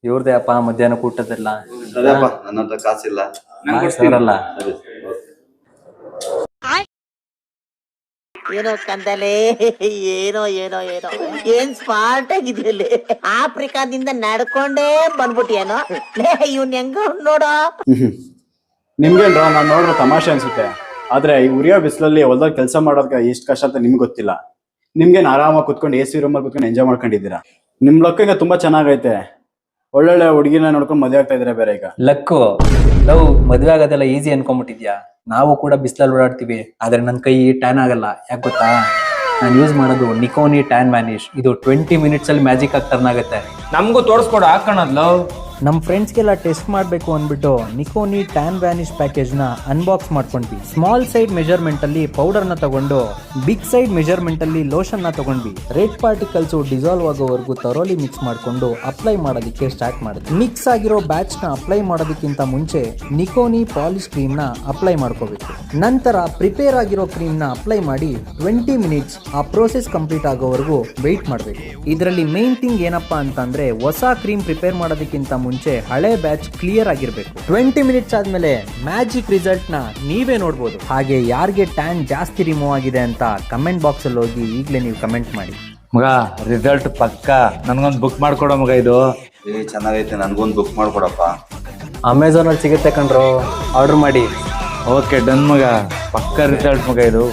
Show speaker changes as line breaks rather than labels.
ಇವ್ರದೇ ಅಪ್ಪ ಮಧ್ಯಾಹ್ನ ಊಟದೆಲ್ಲ.
ಸರಿಯಪ್ಪ, ನನ್ನ ಹತ್ರ ಕಾಸಿಲ್ಲ.
ಸರಲ್ಲ.
ಏನೋ ಕಂದಲೆ, ಏನೋ ಏನೋ ಏನೋ ಏನ್ ಸ್ಮಾರ್ಟ್ ಆಗಿದ್ರಲ್ಲಿ. ಆಫ್ರಿಕಾದಿಂದ ನಡ್ಕೊಂಡೇ ಬಂದ್ಬಿಟ್ಟಿಯೇನೋ. ಇವ್ನ್ ಹೆಂಗ ನೋಡೋ.
ನಿಮ್ಗೇನ್ರ ನಾನು ನೋಡ್ರೆ ತಮಾಷೆ ಅನ್ಸುತ್ತೆ, ಆದ್ರೆ ಈ ಉರಿಯೋ ಬಿಸಿಲಲ್ಲಿ ಹೊಲ್ದಾಗ ಕೆಲಸ ಮಾಡೋದಕ್ಕೆ ಎಷ್ಟು ಕಷ್ಟ ಅಂತ ನಿಮ್ಗೆ ಗೊತ್ತಿಲ್ಲ. ನಿಮ್ಗೇನು ಆರಾಮಾಗಿ ಕುತ್ಕೊಂಡು AC ರೂಮಲ್ಲಿ ಕುತ್ಕೊಂಡು ಎಂಜಾಯ್ ಮಾಡ್ಕೊಂಡಿದ್ದೀರಾ. ನಿಮ್ ಲಕ್ ಈಗ ತುಂಬಾ ಚೆನ್ನಾಗೈತೆ. ಒಳ್ಳೊಳ್ಳೆ ಹುಡುಗಿನ ನೋಡ್ಕೊಂಡು ಮದುವೆ ಆಗ್ತಾ ಇದ್ರೆ ಬೇರೆ. ಈಗ
ಲಕ್ಕು ಲವ್ ಮದ್ವೆ ಆಗೋದೆಲ್ಲ ಈಸಿ ಅನ್ಕೊಂಡ್ಬಿಟ್ಟಿದ್ಯಾ? ನಾವು ಕೂಡ ಬಿಸಿಲಲ್ಲಿ ಓಡಾಡ್ತೀವಿ, ಆದ್ರೆ ನನ್ನ ಕೈ ಟ್ಯಾನ್ ಆಗಲ್ಲ. ಯಾಕೆ ಗೊತ್ತಾ? ನಾನು ಯೂಸ್ ಮಾಡೋದು ನಿಕೋನಿ ಟ್ಯಾನ್ ವ್ಯಾನಿಶ್. ಇದು 20 ಮಿನಿಟ್ಸ್ ಅಲ್ಲಿ ಮ್ಯಾಜಿಕ್ ಆಗಿ ಟರ್ನ್ ಆಗುತ್ತೆ.
ನಮಗೂ ತೋರಿಸ್ಕೊಡು ಹಾಕೋಣದ್ ಲವ್.
ನಮ್ಮ ಫ್ರೆಂಡ್ಸ್ಗೆಲ್ಲ ಟೆಸ್ಟ್ ಮಾಡಬೇಕು ಅಂದ್ಬಿಟ್ಟು ನಿಕೋನಿ ಟ್ಯಾನ್ ವ್ಯಾನಿಶ್ ಪ್ಯಾಕೇಜ್ನ ಅನ್ಬಾಕ್ಸ್ ಮಾಡ್ಕೊಂಡ್ವಿ. ಸ್ಮಾಲ್ ಸೈಡ್ ಮೆಜರ್ಮೆಂಟ್ ಅಲ್ಲಿ ಪೌಡರ್ನ ತಗೊಂಡು ಬಿಗ್ ಸೈಡ್ ಮೆಜರ್ಮೆಂಟ್ ಅಲ್ಲಿ ಲೋಷನ್ನ ತಗೊಂಡ್ವಿ. ರೆಡ್ ಪಾರ್ಟಿಕಲ್ಸ್ ಡಿಸಾಲ್ವ್ ಆಗೋವರೆಗೂ ತರೋಲಿ ಮಿಕ್ಸ್ ಮಾಡ್ಕೊಂಡು ಅಪ್ಲೈ ಮಾಡೋದಕ್ಕೆ ಸ್ಟಾರ್ಟ್ ಮಾಡಿದ್ವಿ. ಮಿಕ್ಸ್ ಆಗಿರೋ ಬ್ಯಾಚ್ ನ ಅಪ್ಲೈ ಮಾಡೋದಕ್ಕಿಂತ ಮುಂಚೆ ನಿಕೋನಿ ಪಾಲಿಶ್ ಕ್ರೀಮ್ ನ ಅಪ್ಲೈ ಮಾಡ್ಕೋಬೇಕು. ನಂತರ ಪ್ರಿಪೇರ್ ಆಗಿರೋ ಕ್ರೀಮ್ ನ ಅಪ್ಲೈ ಮಾಡಿ 20 ಮಿನಿಟ್ಸ್ ಆ ಪ್ರೋಸೆಸ್ ಕಂಪ್ಲೀಟ್ ಆಗೋವರೆಗೂ ವೆಯ್ಟ್ ಮಾಡಬೇಕು. ಇದರಲ್ಲಿ ಮೇನ್ ಥಿಂಗ್ ಏನಪ್ಪಾ ಅಂತಂದ್ರೆ ಹೊಸ ಕ್ರೀಮ್ ಪ್ರಿಪೇರ್ ಮಾಡೋದಕ್ಕಿಂತ ಮುಂಚೆ ಹಳೆ ಬ್ಯಾಚ್ ಕ್ಲಿಯರ್ ಆಗಿರ್ಬೇಕು. 20 ಮಿನಿಟ್ಸ್ ಆದ್ಮೇಲೆ ಮ್ಯಾಜಿಕ್ ರಿಸಲ್ಟ್ ನ ನೀವೇ ನೋಡ್ಬೋದು. ಹಾಗೆ ಯಾರಿಗೆ ಟ್ಯಾನ್ ಜಾಸ್ತಿ ರಿಮೂವ್ ಆಗಿದೆ ಅಂತ ಕಮೆಂಟ್ ಬಾಕ್ಸ್ ಅಲ್ಲಿ ಹೋಗಿ ಈಗಲೇ ನೀವು ಕಮೆಂಟ್ ಮಾಡಿ.
ಮಗ ರಿಸಲ್ಟ್ ಪಕ್ಕ ನನ್ಗೊಂದು ಬುಕ್ ಮಾಡ್ಕೊಡೋ ಮಗ. ಇದು
ಚೆನ್ನಾಗೈತೆ, ನನ್ಗೊಂದು ಬುಕ್ ಮಾಡ್ಕೊಡಪ್ಪ.
ಅಮೆಝಾನ್ ಅಲ್ಲಿ ಸಿಗುತ್ತೆ ಕಣ್ರು, ಆರ್ಡರ್ ಮಾಡಿ.
ಓಕೆ ಡನ್ ಮಗ, ಪಕ್ಕ ರಿಸಲ್ಟ್ ಮಗ ಇದು.